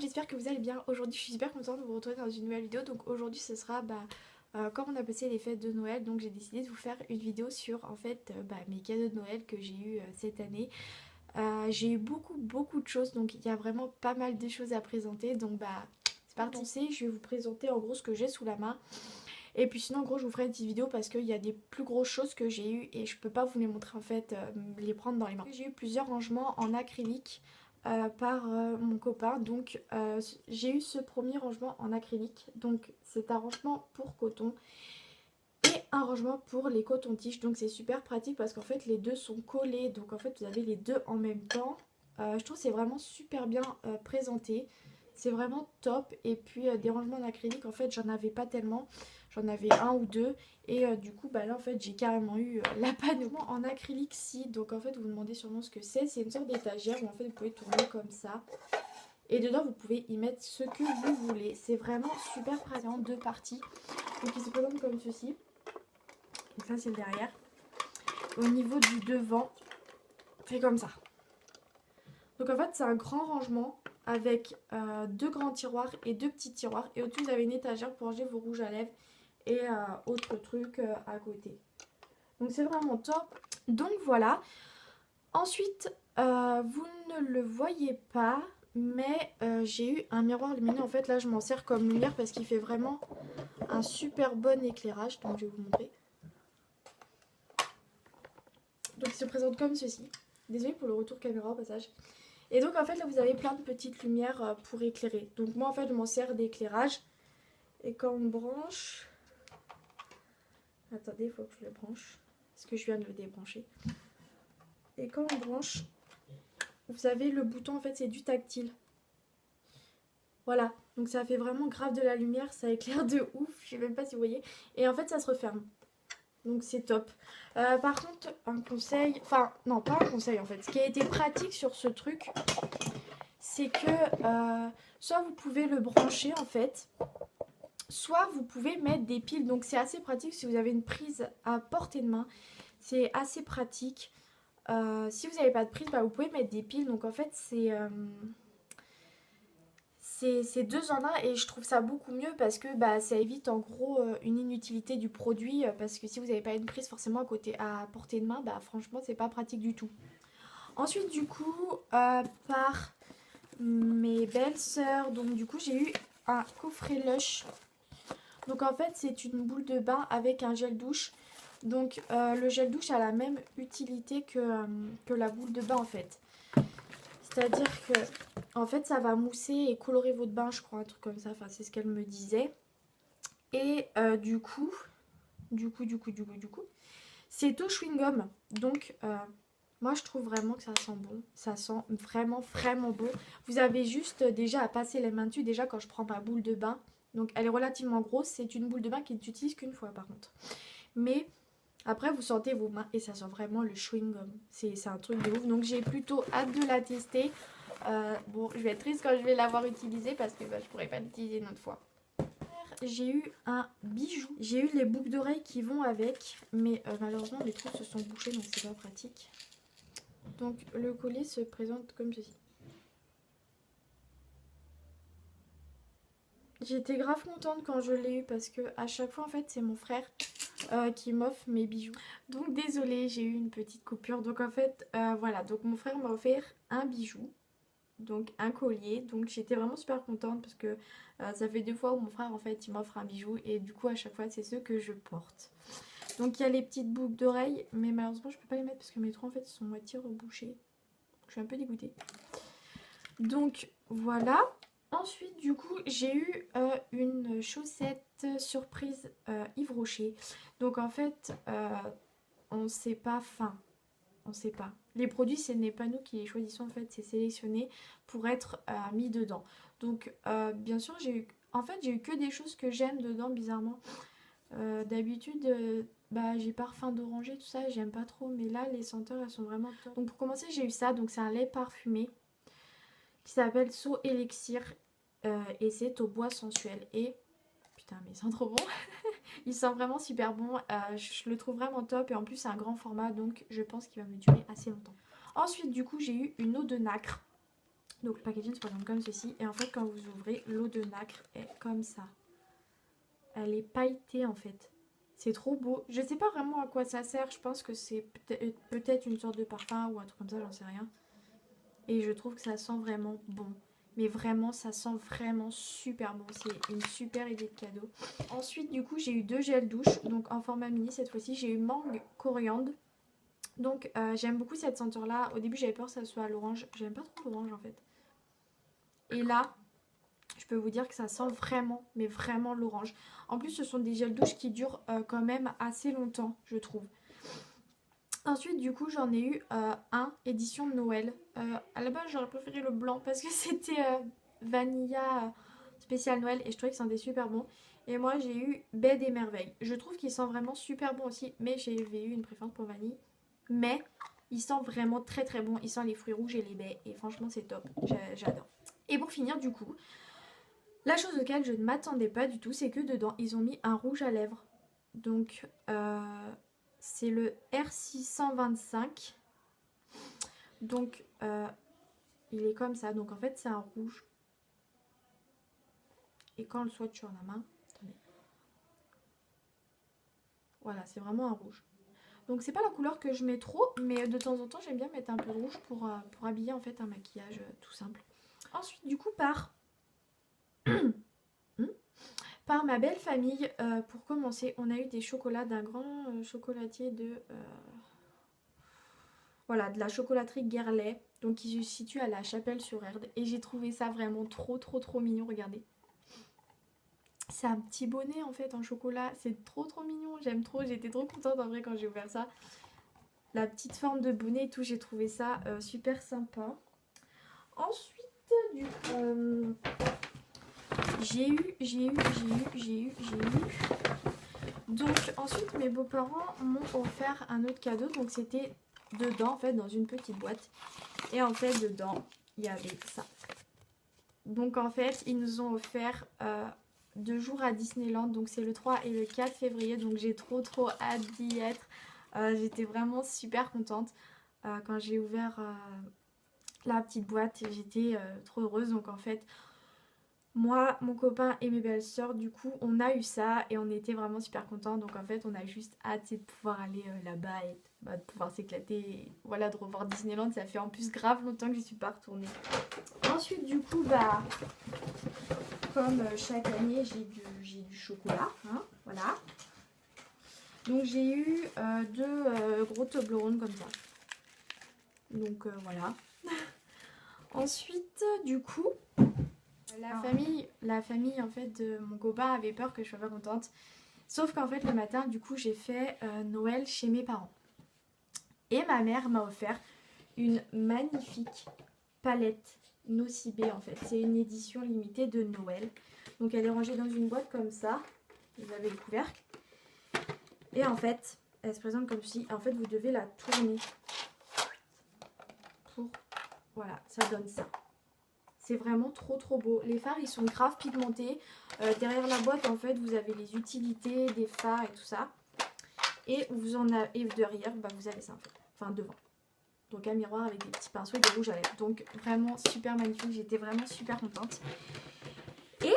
j'espère que vous allez bien. Aujourd'hui je suis super contente de vous retrouver dans une nouvelle vidéo. Donc aujourd'hui ce sera quand on a passé les fêtes de Noël. Donc j'ai décidé de vous faire une vidéo sur en fait mes cadeaux de Noël que j'ai eu cette année. J'ai eu beaucoup de choses, donc il y a vraiment pas mal de choses à présenter. Donc c'est parti, je vais vous présenter en gros ce que j'ai sous la main. Et puis sinon en gros je vous ferai une petite vidéo parce qu'il y a des plus grosses choses que j'ai eu et je peux pas vous les montrer en fait, les prendre dans les mains. J'ai eu plusieurs rangements en acrylique par mon copain. Donc j'ai eu ce premier rangement en acrylique. Donc c'est un rangement pour coton et un rangement pour les cotons-tiges. Donc c'est super pratique parce qu'en fait les deux sont collés. Donc en fait vous avez les deux en même temps. Je trouve que c'est vraiment super bien présenté. C'est vraiment top. Et puis des rangements en acrylique, en fait j'en avais pas tellement. J'en avais un ou deux. Et du coup là en fait j'ai carrément eu la panne en acrylique si. Donc en fait vous vous demandez sûrement ce que c'est. C'est une sorte d'étagère où en fait vous pouvez tourner comme ça. Et dedans vous pouvez y mettre ce que vous voulez. C'est vraiment super pratique en deux parties. Donc il se présente comme ceci. Donc ça c'est le derrière. Au niveau du devant, c'est comme ça. Donc en fait c'est un grand rangement avec deux grands tiroirs et deux petits tiroirs. Et au-dessus vous avez une étagère pour ranger vos rouges à lèvres et autres trucs à côté. Donc c'est vraiment top. Donc voilà. Ensuite, vous ne le voyez pas, mais j'ai eu un miroir lumineux. En fait là je m'en sers comme lumière parce qu'il fait vraiment un super bon éclairage. Donc je vais vous montrer. Donc il se présente comme ceci. Désolée pour le retour caméra au passage. Et donc en fait là vous avez plein de petites lumières pour éclairer. Donc moi en fait je m'en sers d'éclairage. Et quand on branche... Attendez, il faut que je le branche. Parce que je viens de le débrancher. Et quand on branche, vous avez le bouton, en fait c'est du tactile. Voilà, donc ça fait vraiment grave de la lumière, ça éclaire de ouf, je sais même pas si vous voyez. Et en fait ça se referme. Donc c'est top. Par contre, un conseil, enfin non pas un conseil en fait, ce qui a été pratique sur ce truc, c'est que soit vous pouvez le brancher en fait, soit vous pouvez mettre des piles. Donc c'est assez pratique si vous avez une prise à portée de main, c'est assez pratique. Si vous n'avez pas de prise, vous pouvez mettre des piles. Donc en fait c'est deux en un et je trouve ça beaucoup mieux parce que ça évite en gros une inutilité du produit, parce que si vous n'avez pas une prise forcément à portée de main, franchement c'est pas pratique du tout. Ensuite du coup par mes belles sœurs, donc du coup j'ai eu un coffret Lush. Donc en fait c'est une boule de bain avec un gel douche. Donc le gel douche a la même utilité que la boule de bain en fait. C'est-à-dire que en fait ça va mousser et colorer votre bain, je crois, un truc comme ça, enfin c'est ce qu'elle me disait. Et du coup, c'est au chewing-gum. Donc moi je trouve vraiment que ça sent bon. Ça sent vraiment bon. Vous avez juste déjà à passer les mains dessus. Déjà quand je prends ma boule de bain, donc elle est relativement grosse. C'est une boule de bain qui n'utilise qu'une fois par contre. Mais après vous sentez vos mains et ça sent vraiment le chewing-gum. C'est un truc de ouf. Donc j'ai plutôt hâte de la tester. Bon, je vais être triste quand je vais l'avoir utilisée parce que je pourrais pas l'utiliser une autre fois. J'ai eu un bijou. J'ai eu les boucles d'oreilles qui vont avec, mais malheureusement les trucs se sont bouchés donc c'est pas pratique. Donc le collier se présente comme ceci. J'étais grave contente quand je l'ai eu parce que à chaque fois en fait c'est mon frère qui m'offre mes bijoux. Donc désolée, j'ai eu une petite coupure. Donc en fait voilà, donc mon frère m'a offert un bijou. Donc un collier, donc j'étais vraiment super contente parce que ça fait 2 fois où mon frère en fait il m'offre un bijou et du coup à chaque fois c'est ce que je porte. Donc il y a les petites boucles d'oreilles, mais malheureusement je peux pas les mettre parce que mes trous en fait sont moitié rebouchés. Je suis un peu dégoûtée. Donc voilà. Ensuite du coup j'ai eu une chaussette surprise Yves Rocher. Donc en fait on sait pas, on sait pas. Les produits, ce n'est pas nous qui les choisissons en fait, c'est sélectionné pour être mis dedans. Donc bien sûr, j'ai eu que des choses que j'aime dedans bizarrement. D'habitude, j'ai parfum d'oranger, tout ça, j'aime pas trop, mais là les senteurs elles sont vraiment top. Donc pour commencer, j'ai eu ça, donc c'est un lait parfumé qui s'appelle So Elixir et c'est au bois sensuel. Et putain, mais il sent trop bon. Il sent vraiment super bon, je le trouve vraiment top et en plus c'est un grand format donc je pense qu'il va me durer assez longtemps. Ensuite du coup j'ai eu une eau de nacre. Donc le packaging se présente comme ceci. Et en fait quand vous ouvrez, l'eau de nacre est comme ça. Elle est pailletée en fait. C'est trop beau. Je sais pas vraiment à quoi ça sert. Je pense que c'est peut-être une sorte de parfum ou un truc comme ça, j'en sais rien. Et je trouve que ça sent vraiment bon. Mais vraiment, ça sent vraiment super bon. C'est une super idée de cadeau. Ensuite, du coup, j'ai eu 2 gels douche. Donc en format mini cette fois-ci. J'ai eu mangue coriandre. Donc j'aime beaucoup cette senteur-là. Au début, j'avais peur que ça soit à l'orange. J'aime pas trop l'orange en fait. Et là, je peux vous dire que ça sent vraiment, mais vraiment l'orange. En plus, ce sont des gels douche qui durent quand même assez longtemps, je trouve. Ensuite, du coup, j'en ai eu un édition de Noël. À la base, j'aurais préféré le blanc parce que c'était Vanilla spécial Noël et je trouvais que c'était super bon. Et moi, j'ai eu Baie des Merveilles. Je trouve qu'il sent vraiment super bon aussi, mais j'avais eu une préférence pour vanille. Mais il sent vraiment très très bon. Il sent les fruits rouges et les baies et franchement, c'est top. J'adore. Et pour finir, du coup, la chose auquel je ne m'attendais pas du tout, c'est que dedans, ils ont mis un rouge à lèvres. Donc, c'est le R625. Donc, il est comme ça. Donc, en fait, c'est un rouge. Et quand on le swatch sur la main, attendez. Voilà, c'est vraiment un rouge. Donc, c'est pas la couleur que je mets trop, mais de temps en temps, j'aime bien mettre un peu de rouge pour habiller en fait un maquillage tout simple. Ensuite, du coup, par ma belle famille, pour commencer, on a eu des chocolats d'un grand chocolatier de... voilà, de la chocolaterie Guerlain, donc qui se situe à la Chapelle-sur-Erdre. Et j'ai trouvé ça vraiment trop trop trop mignon, regardez. C'est un petit bonnet en fait en chocolat, c'est trop trop mignon, j'aime trop, j'étais trop contente en vrai quand j'ai ouvert ça. La petite forme de bonnet et tout, j'ai trouvé ça super sympa. Ensuite, j'ai eu. Donc ensuite mes beaux-parents m'ont offert un autre cadeau, donc c'était dedans en fait dans une petite boîte. Et en fait dedans il y avait ça. Donc en fait ils nous ont offert 2 jours à Disneyland, donc c'est le 3 et le 4 février, donc j'ai trop trop hâte d'y être. J'étais vraiment super contente quand j'ai ouvert la petite boîte, j'étais trop heureuse. Donc en fait moi, mon copain et mes belles-sœurs, du coup, on a eu ça et on était vraiment super contents. Donc en fait, on a juste hâte de pouvoir aller là-bas et de pouvoir s'éclater. Et voilà, de revoir Disneyland, ça fait en plus grave longtemps que je suis pas retournée. Ensuite, du coup, comme chaque année, j'ai du chocolat, hein, voilà. Donc j'ai eu 2 gros Toblerones comme ça. Donc voilà. Ensuite, du coup... La famille en fait de mon copain avait peur que je sois pas contente. Sauf qu'en fait le matin du coup j'ai fait Noël chez mes parents. Et ma mère m'a offert une magnifique palette Nocibé en fait. C'est une édition limitée de Noël. Donc elle est rangée dans une boîte comme ça. Vous avez le couvercle. Et en fait elle se présente comme ceci. En fait vous devez la tourner. Voilà, ça donne ça. C'est vraiment trop trop beau. Les fards ils sont grave pigmentés. Derrière la boîte en fait vous avez les utilités des fards et tout ça. Et derrière vous avez ça en fait. Enfin devant. Donc un miroir avec des petits pinceaux et des rouges à lèvres. Donc vraiment super magnifique. J'étais vraiment super contente. Et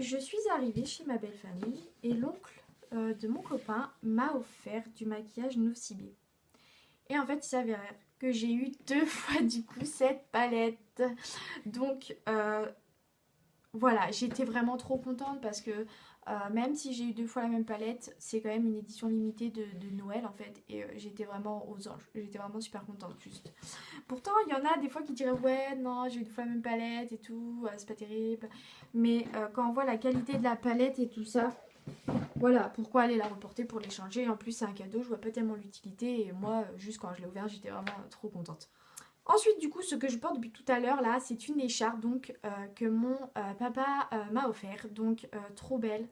je suis arrivée chez ma belle famille. Et l'oncle de mon copain m'a offert du maquillage Nocibé. Et en fait il s'avère que j'ai eu 2 fois du coup cette palette. Donc voilà, j'étais vraiment trop contente parce que même si j'ai eu 2 fois la même palette, c'est quand même une édition limitée de Noël en fait. Et j'étais vraiment aux anges, j'étais vraiment super contente juste. Pourtant il y en a des fois qui diraient ouais non j'ai eu 2 fois la même palette et tout, c'est pas terrible. Mais quand on voit la qualité de la palette et tout ça, voilà, pourquoi aller la reporter pour l'échanger. En plus c'est un cadeau, je vois pas tellement l'utilité. Et moi juste quand je l'ai ouvert j'étais vraiment trop contente. Ensuite du coup ce que je porte depuis tout à l'heure là c'est une écharpe donc que mon papa m'a offert. Donc trop belle,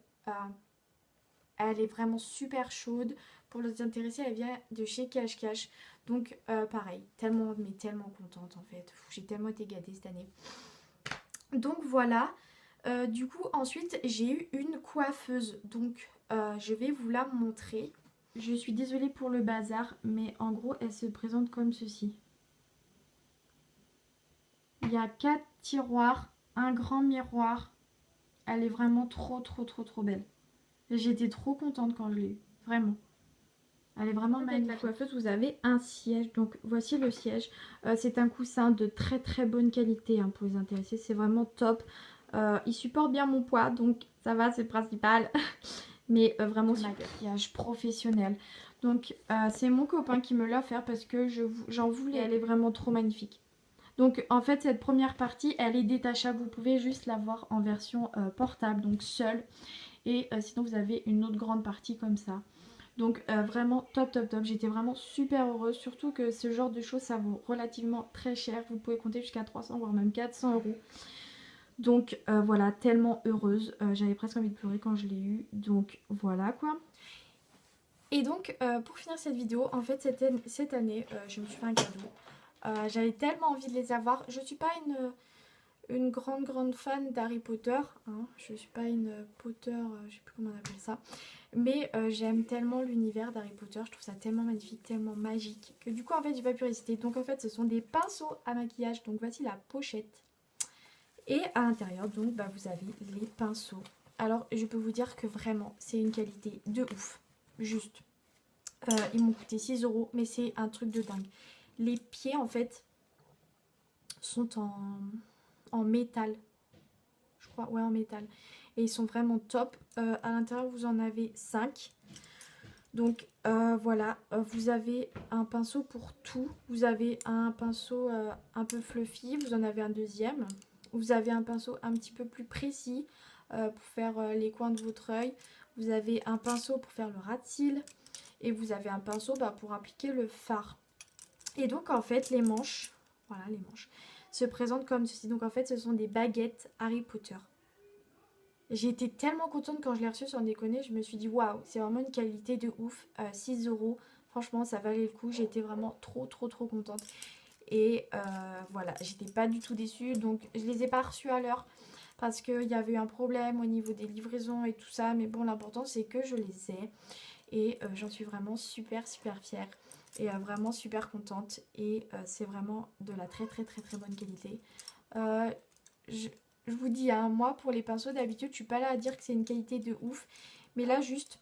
elle est vraiment super chaude. Pour les intéressés elle vient de chez Cache Cache. Donc pareil, tellement mais tellement contente en fait. J'ai tellement été gâtée cette année. Donc voilà. Du coup ensuite j'ai eu une coiffeuse. Donc je vais vous la montrer. Je suis désolée pour le bazar mais en gros elle se présente comme ceci. Il y a 4 tiroirs, un grand miroir. Elle est vraiment trop belle. J'étais trop contente quand je l'ai eu, vraiment. Elle est vraiment magnifique. La coiffeuse, vous avez un siège. Donc voici le siège. C'est un coussin de très bonne qualité hein, pour les intéresser. C'est vraiment top. Il supporte bien mon poids, donc ça va, c'est le principal. Mais vraiment c'est un maquillage professionnel. Donc c'est mon copain qui me l'a offert parce que j'en voulais. Elle est vraiment trop magnifique. Donc en fait cette première partie elle est détachable. Vous pouvez juste la voir en version portable, donc seule. Et sinon vous avez une autre grande partie comme ça. Donc vraiment top. J'étais vraiment super heureuse. Surtout que ce genre de choses ça vaut relativement très cher. Vous pouvez compter jusqu'à 300 voire même 400 euros. Donc voilà, tellement heureuse. J'avais presque envie de pleurer quand je l'ai eu. Donc voilà quoi. Et donc pour finir cette vidéo, en fait cette année je me suis fait un cadeau. J'avais tellement envie de les avoir. Je suis pas une grande fan d'Harry Potter. Hein. Je suis pas une Potter, je sais plus comment on appelle ça. Mais j'aime tellement l'univers d'Harry Potter. Je trouve ça tellement magnifique, tellement magique. Que du coup en fait j'ai pas pu résister. Donc en fait ce sont des pinceaux à maquillage. Donc voici la pochette. Et à l'intérieur donc bah, vous avez les pinceaux. Alors je peux vous dire que vraiment c'est une qualité de ouf. Juste. Ils m'ont coûté 6 euros mais c'est un truc de dingue. Les pieds en fait sont en métal. Je crois, ouais en métal. Et ils sont vraiment top. À l'intérieur vous en avez 5. Donc voilà, vous avez un pinceau pour tout. Vous avez un pinceau un peu fluffy, vous en avez un deuxième. Vous avez un pinceau un petit peu plus précis pour faire les coins de votre œil. Vous avez un pinceau pour faire le ras de cils. Et vous avez un pinceau pour appliquer le fard. Et donc en fait les manches, voilà les manches, se présentent comme ceci. Donc en fait ce sont des baguettes Harry Potter. J'ai été tellement contente quand je l'ai reçu sans déconner. Je me suis dit waouh, c'est vraiment une qualité de ouf. 6 euros, franchement ça valait le coup. J'étais vraiment trop contente. Et voilà, j'étais pas du tout déçue. Donc je les ai pas reçus à l'heure parce qu'il y avait eu un problème au niveau des livraisons et tout ça. Mais bon, l'important c'est que je les ai. Et j'en suis vraiment super fière. Et vraiment super contente. Et c'est vraiment de la très bonne qualité. Je vous dis, hein, moi pour les pinceaux d'habitude je suis pas là à dire que c'est une qualité de ouf. Mais là juste,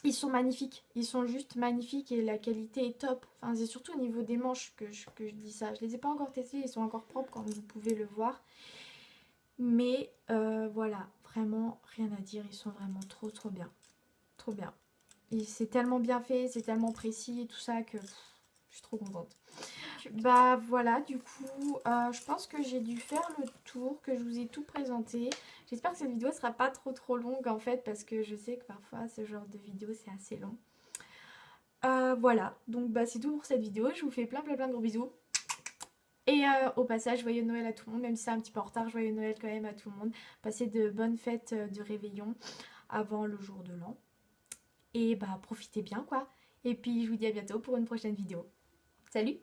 ils sont magnifiques. Ils sont juste magnifiques et la qualité est top. Enfin c'est surtout au niveau des manches que je dis ça. Je les ai pas encore testés, ils sont encore propres comme vous pouvez le voir. Mais voilà, vraiment rien à dire. Ils sont vraiment trop bien. Trop bien. C'est tellement bien fait, c'est tellement précis et tout ça que je suis trop contente. Bah voilà, du coup, je pense que j'ai dû faire le tour, que je vous ai tout présenté. J'espère que cette vidéo sera pas trop longue en fait, parce que je sais que parfois ce genre de vidéo c'est assez long. Voilà, donc bah c'est tout pour cette vidéo. Je vous fais plein de gros bisous. Et au passage, joyeux Noël à tout le monde, même si c'est un petit peu en retard, joyeux Noël quand même à tout le monde. Passez de bonnes fêtes de réveillon avant le jour de l'an. Et bah profitez bien quoi. Et puis je vous dis à bientôt pour une prochaine vidéo. Salut!